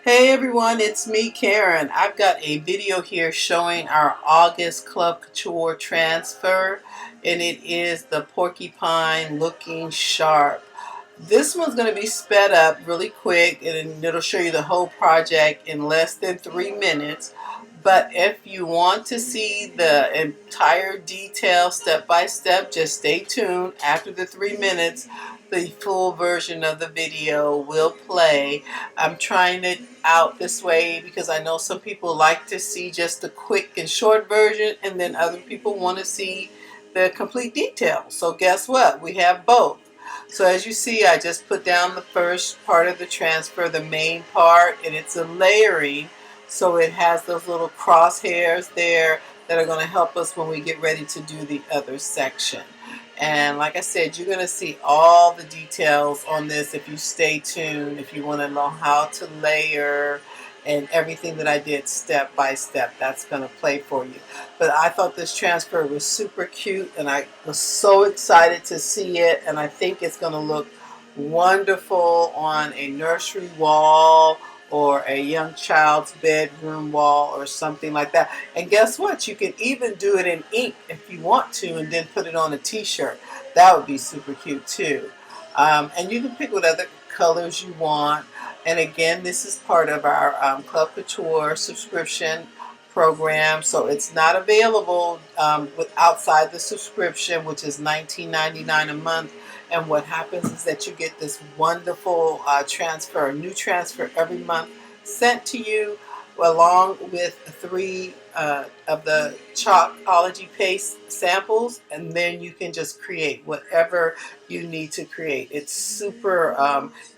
Hey everyone, it's me, Karen. I've got a video here showing our August Club Couture transfer, and it is the porcupine looking sharp. This one's going to be sped up really quick, and it'll show you the whole project in less than 3 minutes. But if you want to see the entire detail step by step, just stay tuned. After the 3 minutes, the full version of the video will play. I'm trying it out this way because I know some people like to see just the quick and short version, and then other people want to see the complete detail. So guess what? We have both. So as you see, I just put down the first part of the transfer, the main part, and it's a layering. So it has those little crosshairs there that are going to help us when we get ready to do the other section. And like I said, you're going to see all the details on this if you stay tuned, if you want to know how to layer and everything that I did step by step. That's going to play for you. But I thought this transfer was super cute, and I was so excited to see it, and I think it's going to look wonderful on a nursery wall or a young child's bedroom wall or something like that. And guess what? You can even do it in ink if you want to, and then put it on a t-shirt. That would be super cute too. And you can pick whatever colors you want. And again, this is part of our Club Couture subscription program, so it's not available outside the subscription, which is $19.99 a month. And what happens is that you get this wonderful transfer, a new transfer every month sent to you, along with 3 of the Chalkology paste samples, and then you can just create whatever you need to create. It's super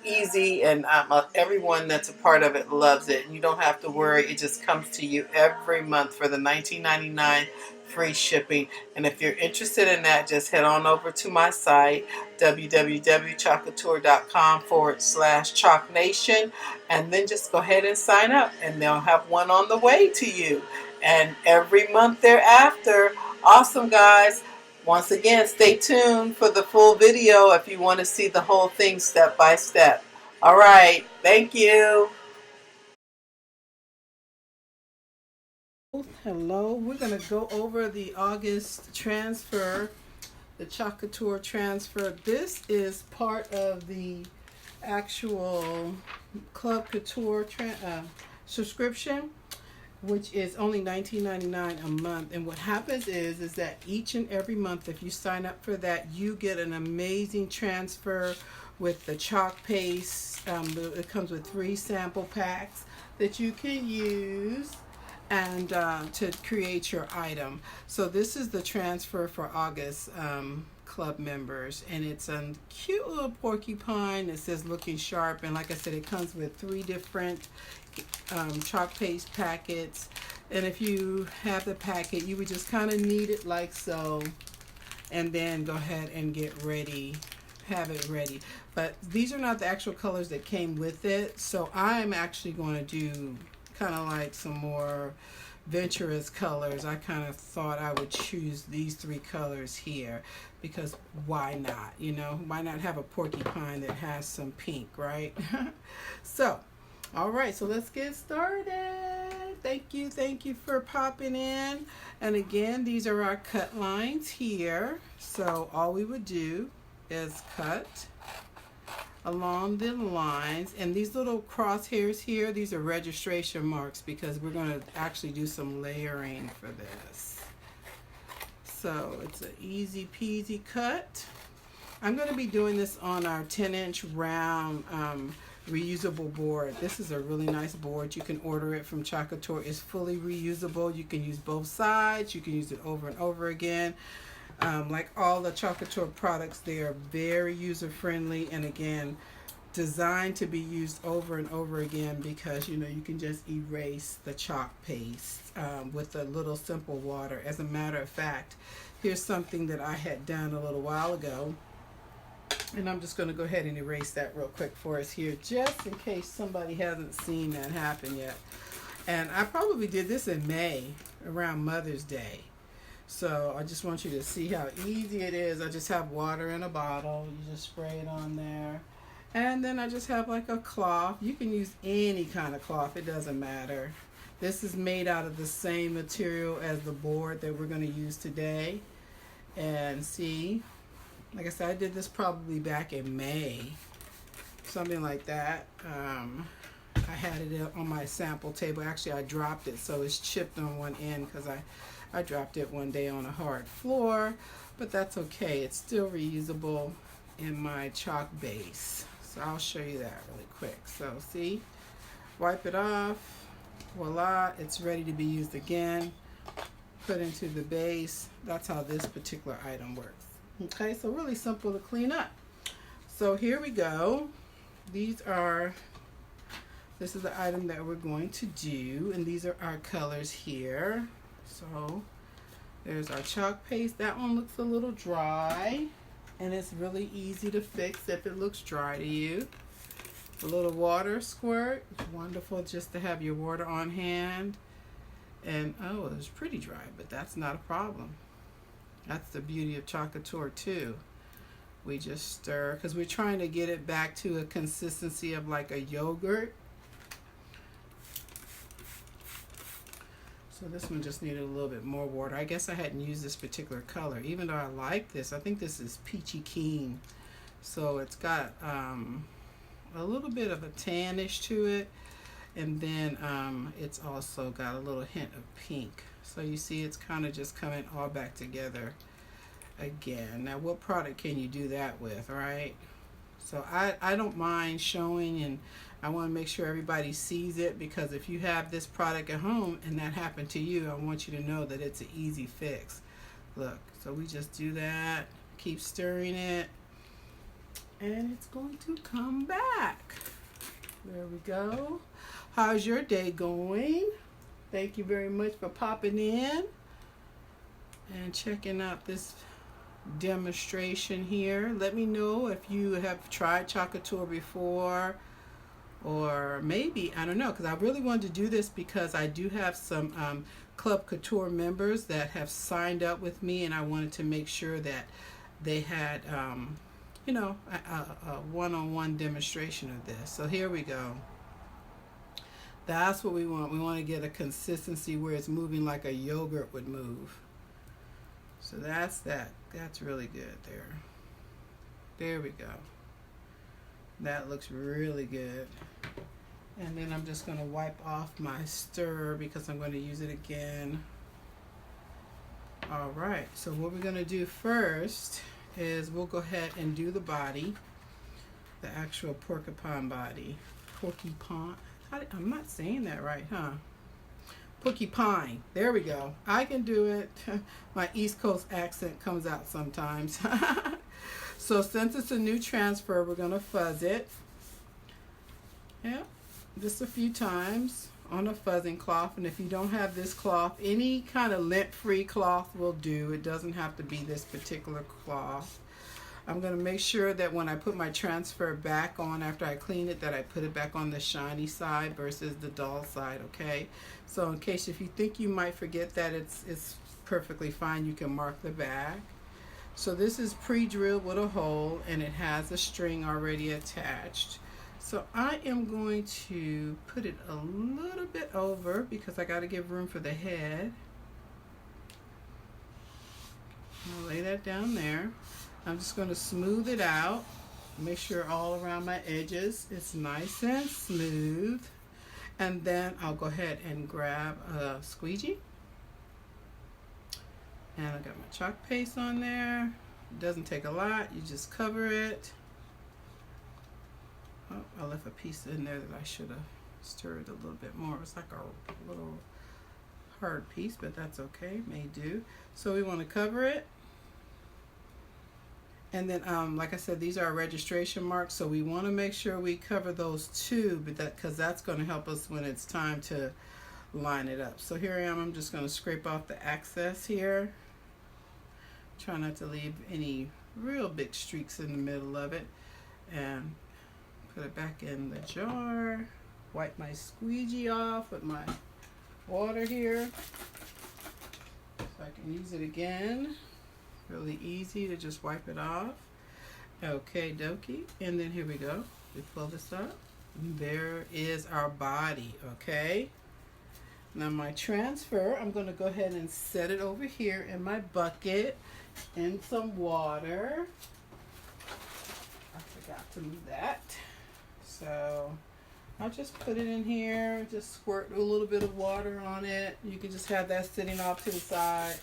easy, and everyone that's a part of it loves it. And you don't have to worry. It just comes to you every month for the $19.99 free shipping. And if you're interested in that, just head on over to my site, www.chalkcouture.com/ChalkNation, and then just go ahead and sign up, and they'll have one on the way to you. And every month thereafter. Awesome, guys. Once again, stay tuned for the full video if you want to see the whole thing step by step. All right. Thank you. Hello. We're going to go over the August transfer, the Chalk Couture transfer. This is part of the actual Club Couture subscription, which is only $19.99 a month. And what happens is that each and every month, if you sign up for that, you get an amazing transfer with the chalk paste. It comes with 3 sample packs that you can use and to create your item. So this is the transfer for August club members, and it's a cute little porcupine that says looking sharp. And like I said, it comes with 3 different chalk paste packets, and if you have the packet, you would just kind of knead it like so, and then go ahead and have it ready. But these are not the actual colors that came with it, so I'm actually going to do kind of like some more venturous colors. I kind of thought I would choose these 3 colors here because why not? You know, why not have a porcupine that has some pink, right? So, all right, so let's get started. Thank you for popping in. And again, these are our cut lines here. So all we would do is cut along the lines, and these little crosshairs here, these are registration marks because we're going to actually do some layering for this. So it's an easy peasy cut. I'm going to be doing this on our 10-inch round reusable board. This is a really nice board. You can order it from Chalk Couture. It's fully reusable. You can use both sides. You can use it over and over again. Like all the Chalk Couture products, they are very user friendly, and again, designed to be used over and over again because, you know, you can just erase the chalk paste with a little simple water. As a matter of fact, here's something that I had done a little while ago, and I'm just going to go ahead and erase that real quick for us here, just in case somebody hasn't seen that happen yet. And I probably did this in May, around Mother's Day. So I just want you to see how easy it is. I just have water in a bottle. You just spray it on there. And then I just have like a cloth. You can use any kind of cloth, it doesn't matter. This is made out of the same material as the board that we're going to use today. And see, like I said, I did this probably back in May, something like that. I had it on my sample table. Actually, I dropped it, so it's chipped on one end because I dropped it one day on a hard floor, but that's okay. It's still reusable in my chalk base. So I'll show you that really quick. So see, wipe it off. Voila, it's ready to be used again. Put into the base. That's how this particular item works. Okay, so really simple to clean up. So here we go. This is the item that we're going to do, and these are our colors here. So there's our chalk paste. That one looks a little dry, and it's really easy to fix if it looks dry to you. A little water squirt. It's wonderful just to have your water on hand. And oh, it was pretty dry, but that's not a problem. That's the beauty of Chalk Couture too. We just stir because we're trying to get it back to a consistency of like a yogurt. So this one just needed a little bit more water. I guess I hadn't used this particular color, even though I like this. I think this is Peachy Keen. So it's got a little bit of a tannish to it, and then it's also got a little hint of pink. So you see it's kind of just coming all back together again. Now what product can you do that with, right? So I don't mind showing, and I want to make sure everybody sees it, because if you have this product at home and that happened to you, I want you to know that it's an easy fix. Look, so we just do that, keep stirring it, and it's going to come back. There we go. How's your day going? Thank you very much for popping in and checking out this demonstration here. Let me know if you have tried Chalk Couture before, or maybe, I don't know, because I really wanted to do this because I do have some Club Couture members that have signed up with me, and I wanted to make sure that they had you know, a one-on-one demonstration of this. So here we go. That's what we want. We want to get a consistency where it's moving like a yogurt would move. So that's that. That's really good there. There we go. That looks really good. And then I'm just going to wipe off my stir because I'm going to use it again. All right. So what we're going to do first is we'll go ahead and do the body, the actual porcupine body. Porcupine. I'm not saying that right, huh? Porcupine. There we go. I can do it. My East Coast accent comes out sometimes. So since it's a new transfer, we're going to fuzz it. Yeah, just a few times on a fuzzing cloth. And if you don't have this cloth, any kind of lint-free cloth will do. It doesn't have to be this particular cloth. I'm going to make sure that when I put my transfer back on after I clean it, that I put it back on the shiny side versus the dull side, okay? So in case if you think you might forget that, it's perfectly fine. You can mark the back. So this is pre-drilled with a hole, and it has a string already attached. So I am going to put it a little bit over because I got to give room for the head. I'll lay that down there. I'm just going to smooth it out. Make sure all around my edges it's nice and smooth. And then I'll go ahead and grab a squeegee. And I got my chalk paste on there. It doesn't take a lot. You just cover it. Oh, I left a piece in there that I should have stirred a little bit more. It's like a little hard piece, but that's okay. May do. So we want to cover it. And then, like I said, these are registration marks, so we want to make sure we cover those too, because that's going to help us when it's time to line it up. So here I am. I'm just going to scrape off the excess here. Try not to leave any real big streaks in the middle of it. And put it back in the jar. Wipe my squeegee off with my water here, so I can use it again. Really easy to just wipe it off. Okay, dokie. And then here we go. We pull this up. And there is our body, okay? Now my transfer, I'm going to go ahead and set it over here in my bucket in some water. I forgot to move that. So I'll just put it in here, just squirt a little bit of water on it. You can just have that sitting off to the side.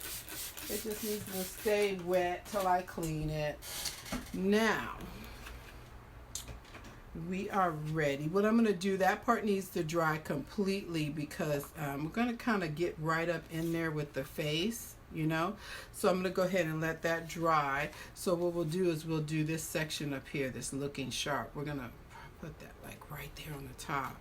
It just needs to stay wet till I clean it. Now, we are ready. What I'm going to do, that part needs to dry completely because we're going to kind of get right up in there with the face, you know. So I'm going to go ahead and let that dry. So what we'll do is we'll do this section up here, this looking sharp. We're going to put that like right there on the top.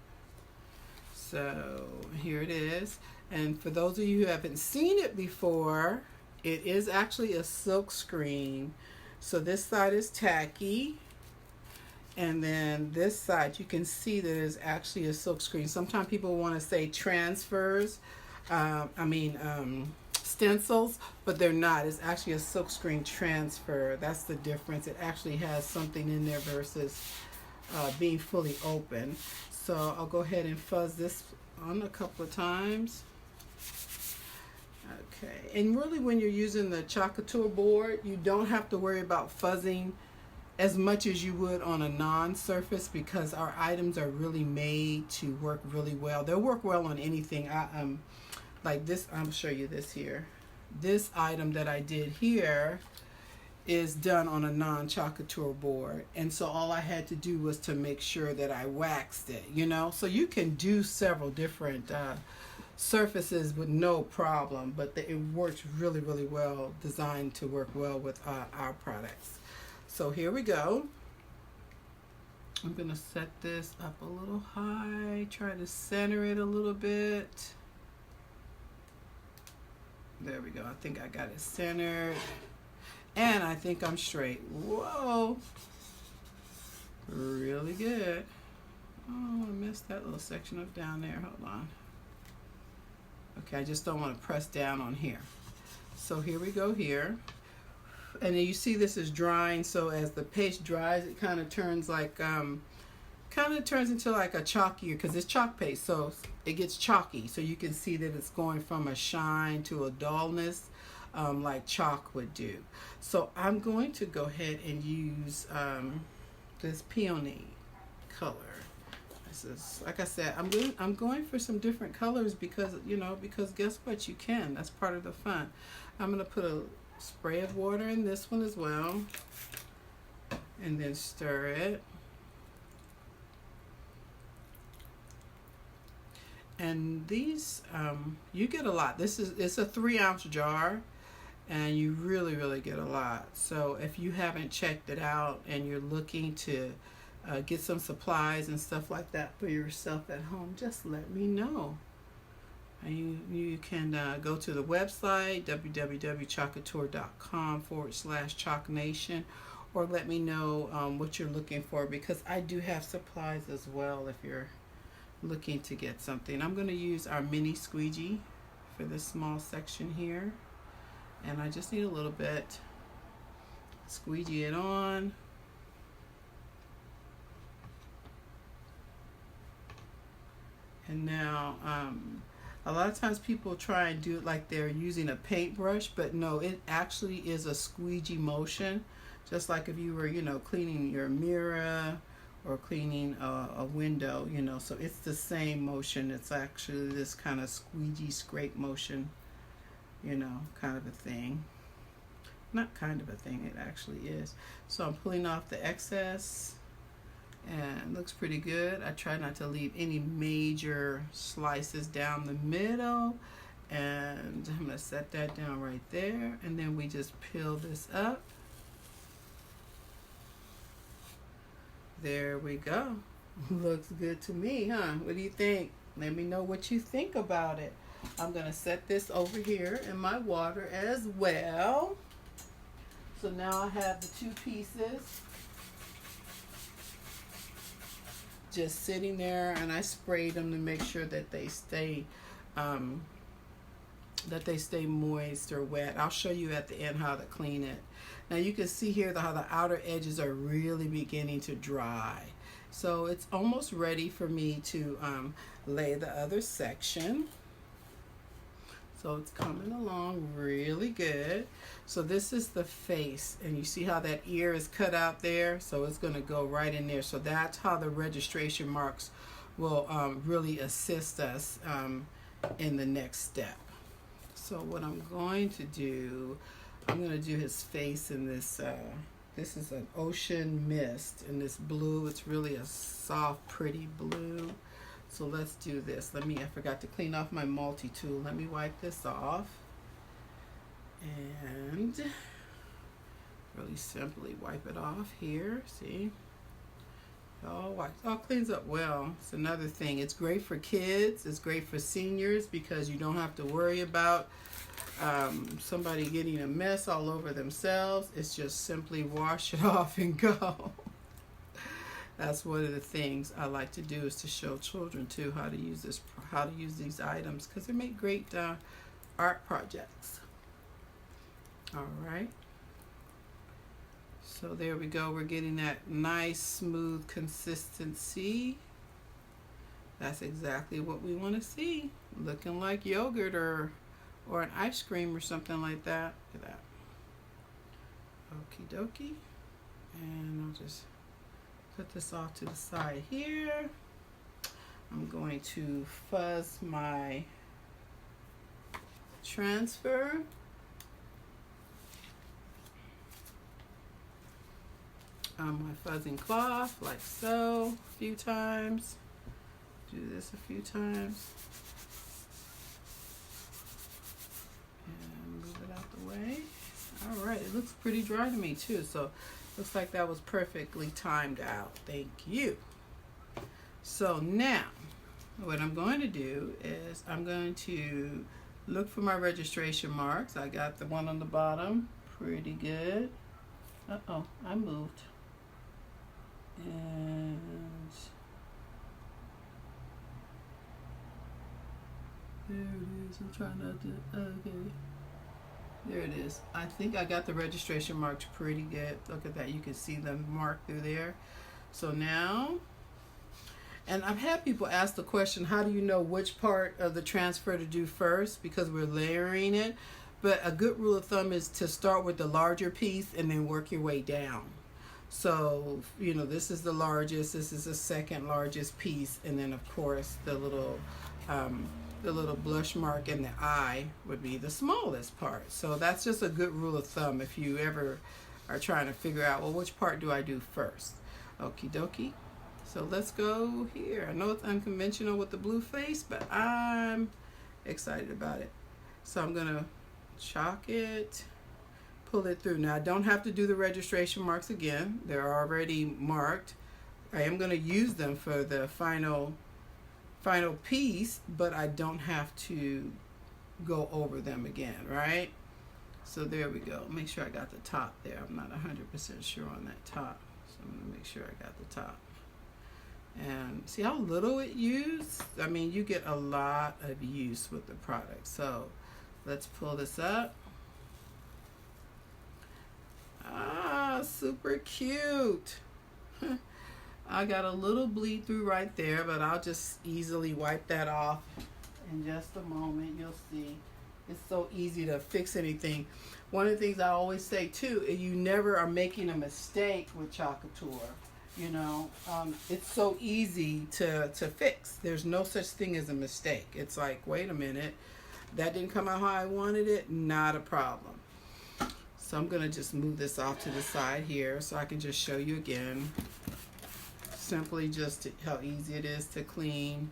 So here it is. And for those of you who haven't seen it before, it is actually a silk screen. So this side is tacky. And then this side, you can see that it's actually a silk screen. Sometimes people want to say transfers, stencils, but they're not. It's actually a silk screen transfer. That's the difference. It actually has something in there versus being fully open. So I'll go ahead and fuzz this on a couple of times. Okay, and really when you're using the Couture board, you don't have to worry about fuzzing as much as you would on a non-surface because our items are really made to work really well. They'll work well on anything. Like this, I'll show you this here. This item that I did here is done on a non-Couture board, and so all I had to do was to make sure that I waxed it, you know. So you can do several different surfaces with no problem, but it works really, really well, designed to work well with our products. So here we go. I'm gonna set this up a little high, try to center it a little bit. There we go. I think I got it centered. And I think I'm straight. Whoa. Really good. Oh, I missed that little section up down there. Hold on. Okay, I just don't want to press down on here. So here we go here. And then you see this is drying, so as the paste dries, it kind of turns like, into like a chalkier, because it's chalk paste, so it gets chalky. So you can see that it's going from a shine to a dullness, like chalk would do. So I'm going to go ahead and use this peony color. This is, like I said, I'm going for some different colors because, you know, because guess what, you can. That's part of the fun. I'm going to put a spray of water in this one as well, and then stir it. And these you get a lot. It's a 3-ounce jar, and you really get a lot. So if you haven't checked it out and you're looking to get some supplies and stuff like that for yourself at home, just let me know. And you can go to the website www.chalkcouture.com/ChalkNation, or let me know what you're looking for, because I do have supplies as well if you're looking to get something. I'm going to use our mini squeegee for this small section here, and I just need a little bit. Squeegee it on. And now a lot of times people try and do it like they're using a paintbrush, but no, it actually is a squeegee motion, just like if you were, you know, cleaning your mirror or cleaning a window, you know. So it's the same motion. It's actually this kind of squeegee scrape motion, you know, kind of a thing. Not kind of a thing, it actually is. So I'm pulling off the excess, and it looks pretty good. I try not to leave any major slices down the middle, and I'm going to set that down right there, and then we just peel this up. There we go. Looks good to me, huh? What do you think? Let me know what you think about it. I'm going to set this over here in my water as well. So now I have the 2 pieces just sitting there, and I sprayed them to make sure that they stay moist or wet. I'll show you at the end how to clean it. Now you can see here how the outer edges are really beginning to dry. So it's almost ready for me to lay the other section. So it's coming along really good. So this is the face, and you see how that ear is cut out there? So it's going to go right in there. So that's how the registration marks will really assist us in the next step. So what I'm going to do, I'm going to do his face in this, this is an ocean mist in this blue. It's really a soft, pretty blue. So let's do this. I forgot to clean off my multi-tool. Let me wipe this off. And really simply wipe it off here. See? All cleans up well. It's another thing. It's great for kids. It's great for seniors because you don't have to worry about somebody getting a mess all over themselves. It's just simply wash it off and go. That's one of the things I like to do, is to show children too how to use these items, because they make great art projects. All right. So there we go. We're getting that nice smooth consistency. That's exactly what we want to see. Looking like yogurt or an ice cream or something like that. Look at that. Okie dokie. And I'll just put this off to the side here. I'm going to fuzz my transfer. My fuzzing cloth, like so, a few times. Do this a few times. And move it out the way. All right, it looks pretty dry to me too, so looks like that was perfectly timed out. Thank you. So now, what I'm going to do is I'm going to look for my registration marks. I got the one on the bottom, pretty good. Uh-oh, I moved. And there it is. I'm trying not to, okay. There it is. I think I got the registration marks pretty good. Look at that. You can see them marked through there. So now, and I've had people ask the question, how do you know which part of the transfer to do first? Because we're layering it. But a good rule of thumb is to start with the larger piece and then work your way down. So, you know, this is the largest, this is the second largest piece, and then of course the little blush mark in the eye would be the smallest part. So that's just a good rule of thumb if you ever are trying to figure out, well, which part do I do first? Okie dokie. So let's go here. I know it's unconventional with the blue face, but I'm excited about it. So I'm gonna chalk it, pull it through. Now I don't have to do the registration marks again. They're already marked. I am going to use them for the final piece, but I don't have to go over them again, right? So there we go. Make sure I got the top there. I'm not 100% sure on that top. So I'm going to make sure I got the top. And see how little it used? I mean, you get a lot of use with the product. So let's pull this up. Ah, super cute. I got a little bleed through right there, but I'll just easily wipe that off in just a moment. You'll see. It's so easy to fix anything. One of the things I always say too is you never are making a mistake with Couture. You know, it's so easy to fix. There's no such thing as a mistake. It's like, wait a minute, that didn't come out how I wanted it. Not a problem. So I'm going to just move this off to the side here so I can just show you again. Simply just how easy it is to clean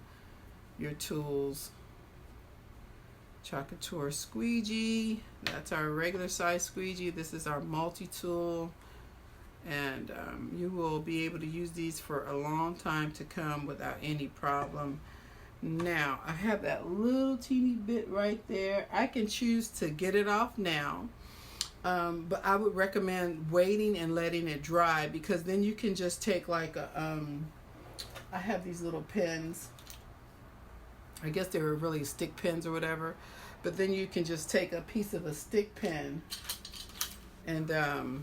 your tools. Couture squeegee. That's our regular size squeegee. This is our multi-tool. And you will be able to use these for a long time to come without any problem. Now, I have that little teeny bit right there. I can choose to get it off now. But I would recommend waiting and letting it dry, because then you can just take like a, I have these little pins. I guess they were really stick pins or whatever. But then you can just take a piece of a stick pin and, all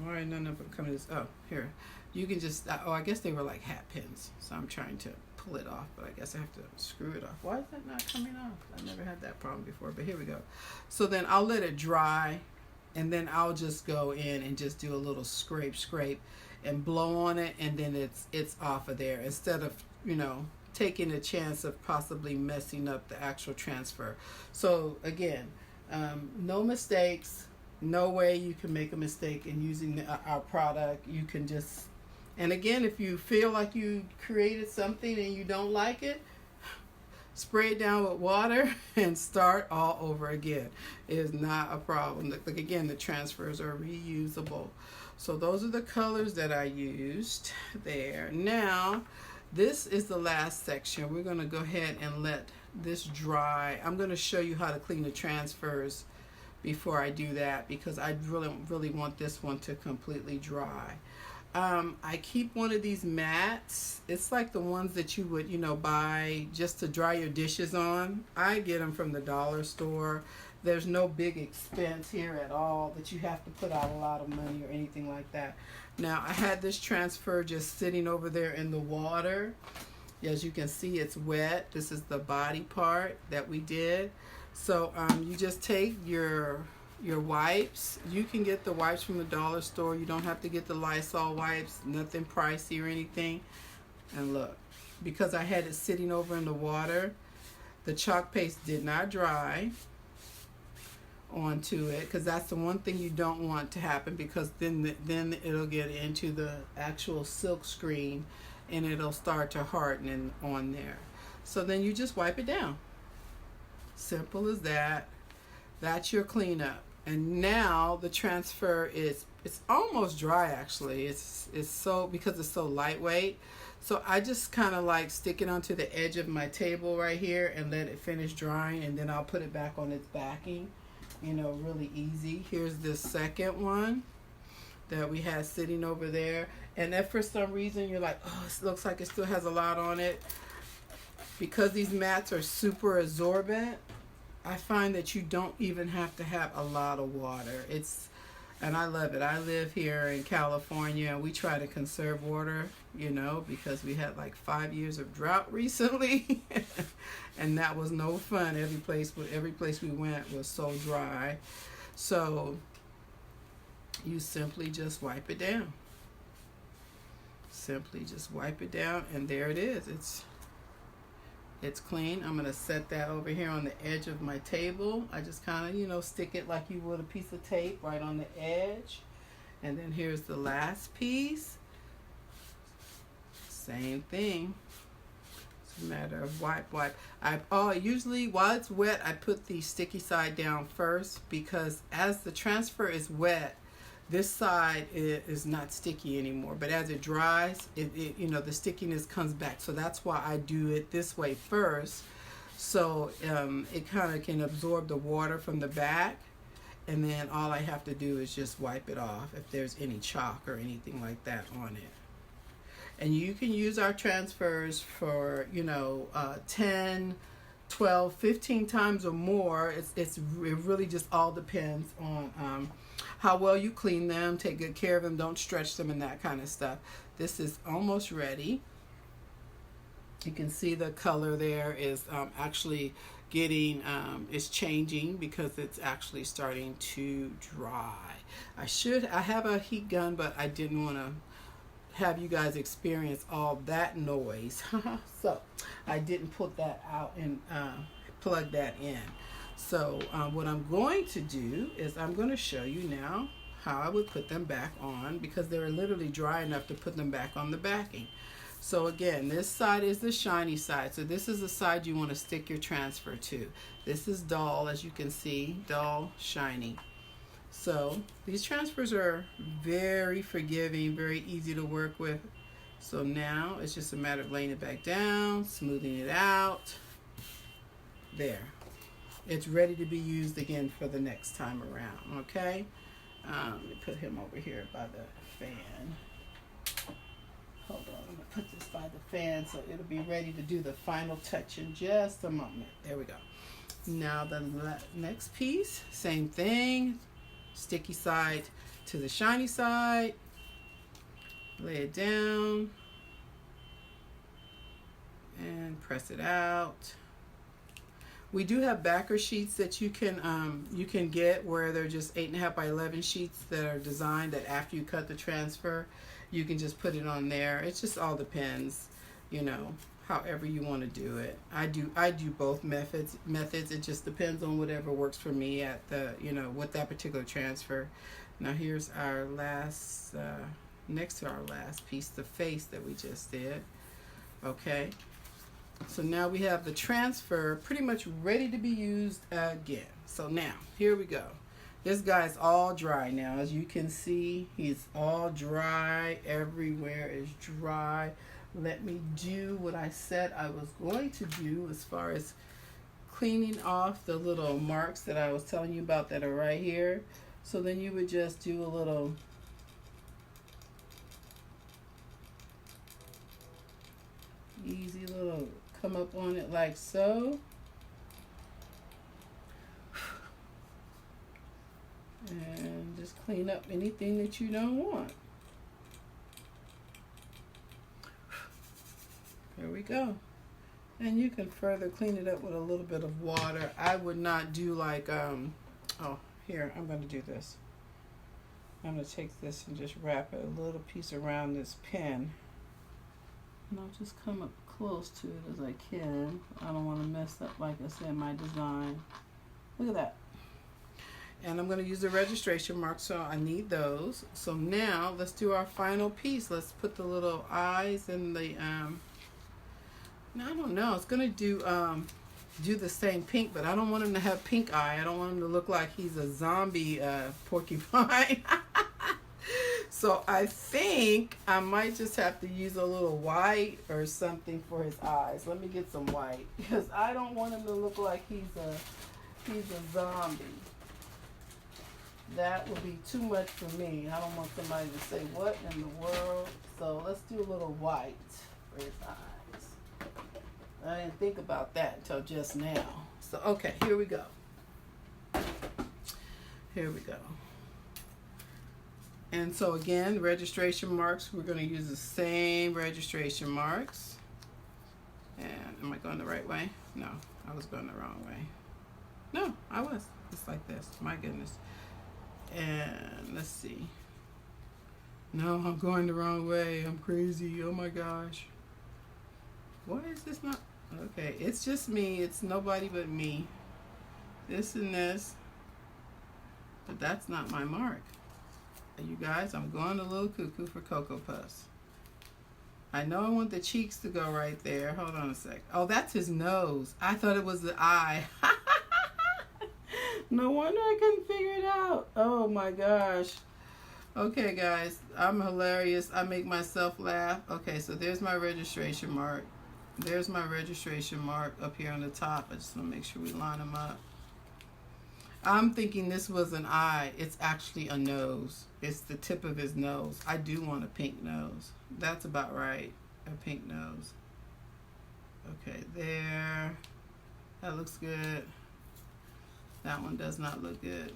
right, none of them coming. Oh, here. You can just, oh, I guess they were like hat pins. So I'm trying to pull it off, but I guess I have to screw it off. Why is that not coming off? I've never had that problem before, but here we go. So then I'll let it dry, and then I'll just go in and just do a little scrape and blow on it, and then it's off of there, instead of, you know, taking a chance of possibly messing up the actual transfer. So again, no mistakes. No way you can make a mistake in using our product. You can just, and again, if you feel like you created something and you don't like it, spray it down with water and start all over again. It is not a problem. Like again, the transfers are reusable. So those are the colors that I used there. Now, this is the last section. We're going to go ahead and let this dry. I'm going to show you how to clean the transfers before I do that, because I really want this one to completely dry. I keep one of these mats. It's like the ones that you would, you know, buy just to dry your dishes on. I get them from the dollar store. There's no big expense here at all that you have to put out a lot of money or anything like that. Now, I had this transfer just sitting over there in the water. As you can see, it's wet. This is the body part that we did. So you just take your wipes. You can get the wipes from the dollar store. You don't have to get the Lysol wipes, nothing pricey or anything. And look, because I had it sitting over in the water, the chalk paste did not dry onto it, because that's the one thing you don't want to happen, because then it'll get into the actual silk screen and it'll start to harden on there. So then you just wipe it down. Simple as that. That's your cleanup. And now the transfer it's almost dry actually. It's so, because it's so lightweight. So I just kind of like stick it onto the edge of my table right here and let it finish drying, and then I'll put it back on its backing. You know, really easy. Here's the second one that we had sitting over there. And if for some reason you're like, oh, it looks like it still has a lot on it, because these mats are super absorbent, I find that you don't even have to have a lot of water. And I love it. I live here in California, and we try to conserve water, you know, because we had like 5 years of drought recently. And that was no fun. Every place we went was so dry. So you simply just wipe it down. Simply just wipe it down, and there it is. It's clean. I'm going to set that over here on the edge of my table. I just kind of, you know, stick it like you would a piece of tape right on the edge. And then here's the last piece. Same thing. It's a matter of wipe. Usually while it's wet, I put the sticky side down first, because as the transfer is wet, this side is not sticky anymore, but as it dries, it you know, the stickiness comes back. So that's why I do it this way first, so it kind of can absorb the water from the back, and then all I have to do is just wipe it off if there's any chalk or anything like that on it. And you can use our transfers for, you know, 10, 12, 15 times or more. It really just all depends on how well you clean them, take good care of them, don't stretch them, and that kind of stuff. This is almost ready. You can see the color there is actually getting, is changing, because it's actually starting to dry. I have a heat gun, but I didn't want to have you guys experience all that noise. So I didn't put that out and plug that in. So what I'm going to do is I'm going to show you now how I would put them back on, because they're literally dry enough to put them back on the backing. So again, this side is the shiny side. So this is the side you want to stick your transfer to. This is dull, as you can see, dull, shiny. So these transfers are very forgiving, very easy to work with. So now it's just a matter of laying it back down, smoothing it out. There. It's ready to be used again for the next time around, okay? Let me put him over here by the fan. Hold on, I'm going to put this by the fan so it'll be ready to do the final touch in just a moment. There we go. Now the next piece, same thing. Sticky side to the shiny side. Lay it down and press it out. We do have backer sheets that you can get where they're just 8.5 by 11 sheets that are designed that after you cut the transfer, you can just put it on there. It just all depends, you know, however you want to do it. I do both methods. It just depends on whatever works for me at the, you know, with that particular transfer. Now here's our last, next to our last piece, the face that we just did. Okay. So now we have the transfer pretty much ready to be used again. So now, here we go. This guy's all dry now. As you can see, he's all dry. Everywhere is dry. Let me do what I said I was going to do as far as cleaning off the little marks that I was telling you about that are right here. So then you would just do a little easy little come up on it like so. And just clean up anything that you don't want. There we go. And you can further clean it up with a little bit of water. I would not do like, oh, here, I'm going to do this. I'm going to take this and just wrap it a little piece around this pin. And I'll just come up close to it as I can. I don't want to mess up, like I said, my design. Look at that. And I'm going to use the registration mark, so I need those. So now let's do our final piece. Let's put the little eyes and the I don't know. It's going to do the same pink, but I don't want him to have pink eye. I don't want him to look like he's a zombie porcupine. So I think I might just have to use a little white or something for his eyes. Let me get some white because I don't want him to look like he's a zombie. That would be too much for me. I don't want somebody to say, what in the world? So let's do a little white for his eyes. I didn't think about that until just now. So, okay, here we go. Here we go. And so again, registration marks, we're going to use the same registration marks. And am I going the right way? No, I was going the wrong way. No, I was. It's like this. My goodness. And let's see. No, I'm going the wrong way. I'm crazy. Oh my gosh. Why is this not? Okay, it's just me. It's nobody but me. This and this. But that's not my mark. You guys, I'm going a little cuckoo for Cocoa Puffs. I know I want the cheeks to go right there. Hold on a sec. Oh, that's his nose. I thought it was the eye. No wonder I couldn't figure it out. Oh my gosh. Okay, guys, I'm hilarious. I make myself laugh. Okay, so there's my registration mark. There's my registration mark up here on the top. I just want to make sure we line them up. I'm thinking this was an eye. It's actually a nose. It's the tip of his nose. I do want a pink nose. That's about right. A pink nose. Okay, there. That looks good. That one does not look good.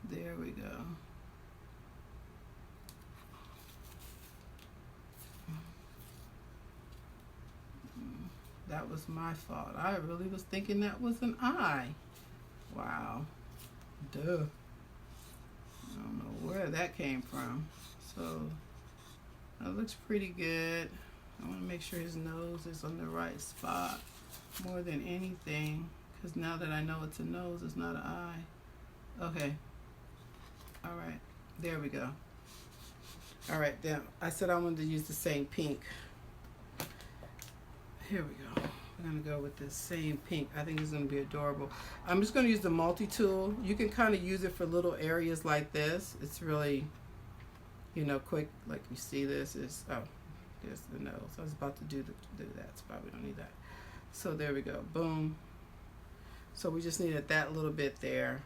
There we go. That was my fault. I really was thinking that was an eye. Wow. Duh. I don't know where that came from. So that looks pretty good. I want to make sure his nose is on the right spot more than anything, because now that I know it's a nose, it's not an eye. Okay. All right. There we go. All right. Then I said I wanted to use the same pink. Here we go. I'm going to go with the same pink. I think it's going to be adorable. I'm just going to use the multi-tool. You can kind of use it for little areas like this. It's really, you know, quick. Like you see this is, oh, there's the nose. I was about to do that, so probably don't need that. So there we go. Boom. So we just needed that little bit there.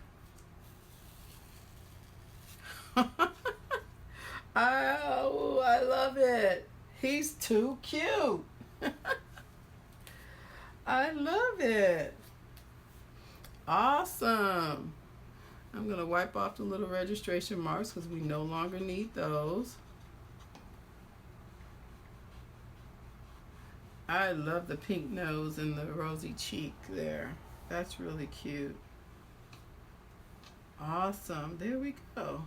Oh, I love it. He's too cute. I love it. Awesome. I'm going to wipe off the little registration marks because we no longer need those. I love the pink nose and the rosy cheek there. That's really cute. Awesome. There we go.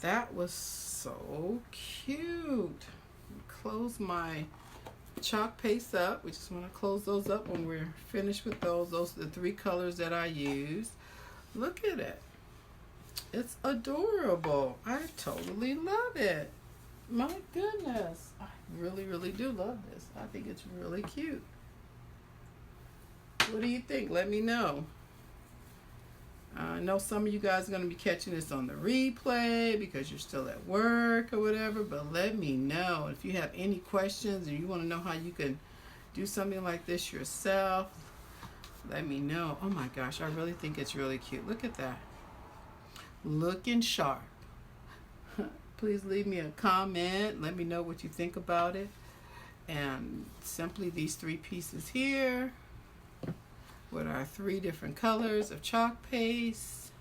That was so cute. Close my chalk paste up. We just want to close those up when we're finished with those. Those are the 3 colors that I used. Look at it. It's adorable. I totally love it. My goodness. I really, really do love this. I think it's really cute. What do you think? Let me know. I know some of you guys are going to be catching this on the replay because you're still at work or whatever, but let me know. If you have any questions or you want to know how you can do something like this yourself, let me know. Oh my gosh, I really think it's really cute. Look at that. Looking sharp. Please leave me a comment. Let me know what you think about it. And simply these 3 pieces here with our 3 different colors of chalk paste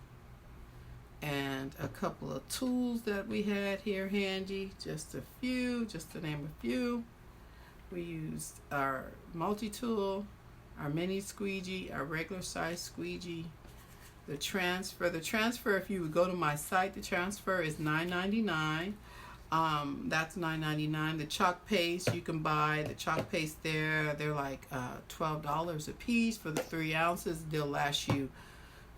and a couple of tools that we had here handy. Just a few, just to name a few. We used our multi-tool, our mini squeegee, our regular size squeegee, the transfer. The transfer, if you would go to my site, the transfer is $9.99. That's $9.99. The chalk paste, you can buy the chalk paste there. They're like $12 a piece for the 3 ounces. They'll last you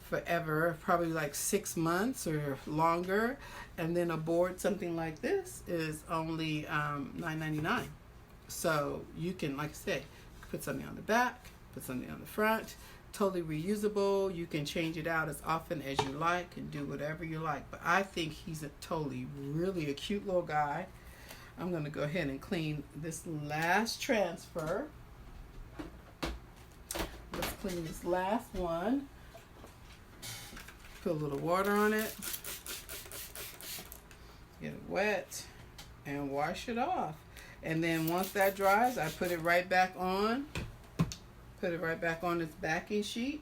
forever, probably like 6 months or longer. And then a board, something like this, is only $9.99. So you can, like I said, put something on the back, put something on the front. Totally reusable. You can change it out as often as you like and do whatever you like. But I think he's really a cute little guy. I'm going to go ahead and clean this last transfer. Let's clean this last one. Put a little water on it. Get it wet and wash it off. And then once that dries, I put it right back on. Put it right back on its backing sheet,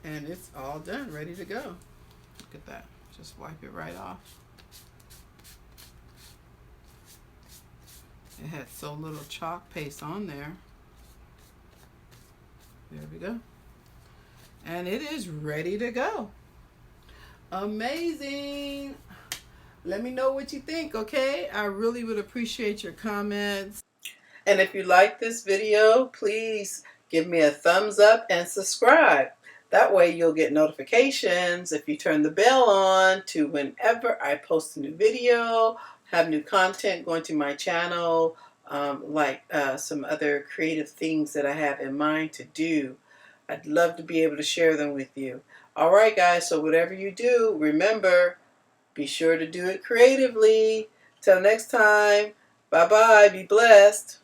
and it's all done, ready to go. Look at that. Just wipe it right off. It had so little chalk paste on there. There we go. And it is ready to go. Amazing. Let me know what you think, okay? I really would appreciate your comments. And if you like this video, please give me a thumbs up and subscribe. That way you'll get notifications if you turn the bell on to whenever I post a new video, have new content going to my channel, like some other creative things that I have in mind to do. I'd love to be able to share them with you. All right, guys, so whatever you do, remember, be sure to do it creatively. Till next time, bye-bye, be blessed.